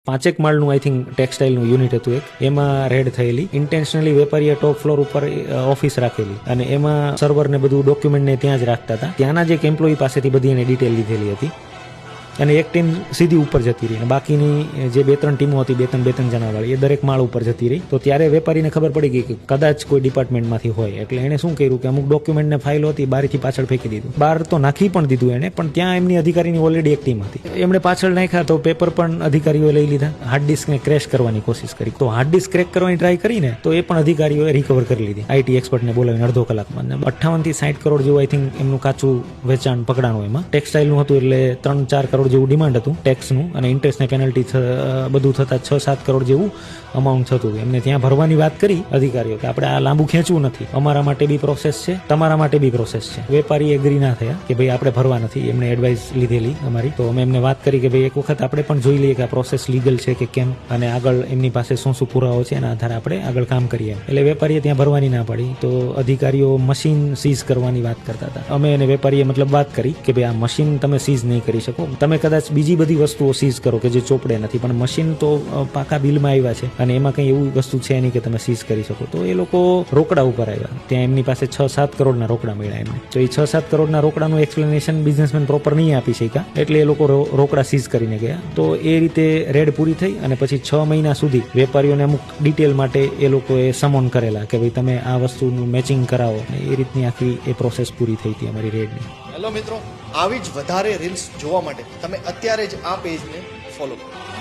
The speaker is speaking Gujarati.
5 માળનું આઈ થિંક ટેક્સટાઇલનું યુનિટ હતું એક, એમાં રેડ થયેલી. ઇન્ટેન્શનલી વેપારીએ ટોપ ફ્લોર ઉપર ઓફિસ રાખેલી અને એમાં સર્વર ને બધું ડોક્યુમેન્ટ ને ત્યાં જ રાખતા હતા. ત્યાંના જ એક એમ્પ્લોયી પાસેથી બધી એને ડિટેલ લીધેલી હતી અને એક ટીમ સીધી ઉપર જતી રહી અને બાકીની જે 2-3 ટીમો હતી, 2-3 જણાવાળી, એ દરેક માળ ઉપર જતી રહી. તો ત્યારે વેપારીને ખબર પડી ગઈ કે કદાચ કોઈ ડિપાર્ટમેન્ટમાંથી હોય, એટલે એણે શું કર્યું કે અમુક ડોક્યુમેન્ટ ને ફાઇલો હતી બારીથી પાછળ ફેંકી દીધું. બહાર તો નાખી પણ દીધું એણે, પણ ત્યાં એમની અધિકારીની ઓલરેડી એક ટીમ હતી. એમણે પાછળ નાખ્યા તો પેપર પણ અધિકારીઓએ લઈ લીધા. હાર્ડ ડિસ્કને ક્રેશ કરવાની કોશિશ કરી, તો હાર્ડ ડિસ્ક ક્રેક કરવાની ટ્રાય કરીને તો એ પણ અધિકારીઓએ રિકવર કરી લીધી. આઈટી એક્સપર્ટને બોલાવીને અડધો કલાકમાં 58 થી 60 કરોડ જેવું આઈ થિંક એમનું કાચું વેચાણ પકડાણું. એમાં ટેક્સટાઇલનું હતું એટલે 3-4 કરોડ જેવું ડિમાન્ડ હતું ટેક્સનું, અને ઇન્ટરેસ્ટ ને પેનલ્ટી બધું થતા 6-7 કરોડ જેવું અમાઉન્ટ થતું. એમને ત્યાં ભરવાની વાત કરી અધિકારીઓ કે આપણે આ લાંબુ ખેંચવું નથી, અમારા માટે બી પ્રોસેસ છે, તમારા માટે બી પ્રોસેસ છે. વેપારી એગ્રી ના થયા કે ભાઈ આપણે ભરવા નથી. એમને એડવાઇસ લીધેલી અમારી, તો અમે એમને વાત કરી કે ભાઈ એક વખત આપણે પણ જોઈ લઈએ કે આ પ્રોસેસ લીગલ છે કે કેમ, અને આગળ એમની પાસે શું પુરાવો છે એના આધારે આપણે આગળ કામ કરીએ. એટલે વેપારીએ ત્યાં ભરવાની ના પાડી, તો અધિકારીઓ મશીન સીઝ કરવાની વાત કરતા હતા. અમે અને વેપારીએ મતલબ વાત કરી કે ભાઈ આ મશીન તમે સીઝ નહીં કરી શકો, તમે કદાચ બીજી બધી વસ્તુઓ સીઝ કરો કે જે ચોપડે નથી, પણ મશીન તો પાકા બિલમાં આવ્યા છે અને એમાં કંઈ એવું વસ્તુ છે નહીં કે તમે સીઝ કરી શકો. તો એ લોકો રોકડા ઉપર આવ્યા. ત્યાં એમની પાસે 6-7 કરોડના રોકડા મળ્યા એમને. તો એ 6-7 કરોડના રોકડાનું એક્સપ્લેનેશન બિઝનેસમેન પ્રોપર નહીં આપી શક્યા, એટલે એ લોકો રોકડા સીઝ કરીને ગયા. તો એ રીતે રેડ પૂરી થઈ અને પછી 6 મહિના સુધી વેપારીઓને અમુક ડિટેલ માટે એ લોકોએ સમોન કરેલા કે ભાઈ તમે આ વસ્તુનું મેચિંગ કરાવો. એ રીતની આખી એ પ્રોસેસ પૂરી થઈ હતી અમારી રેડની. હેલો મિત્રો, આવી જ વધારે રીલ્સ જોવા માટે તમે અત્યારે જ આ પેજને ફોલો કરો.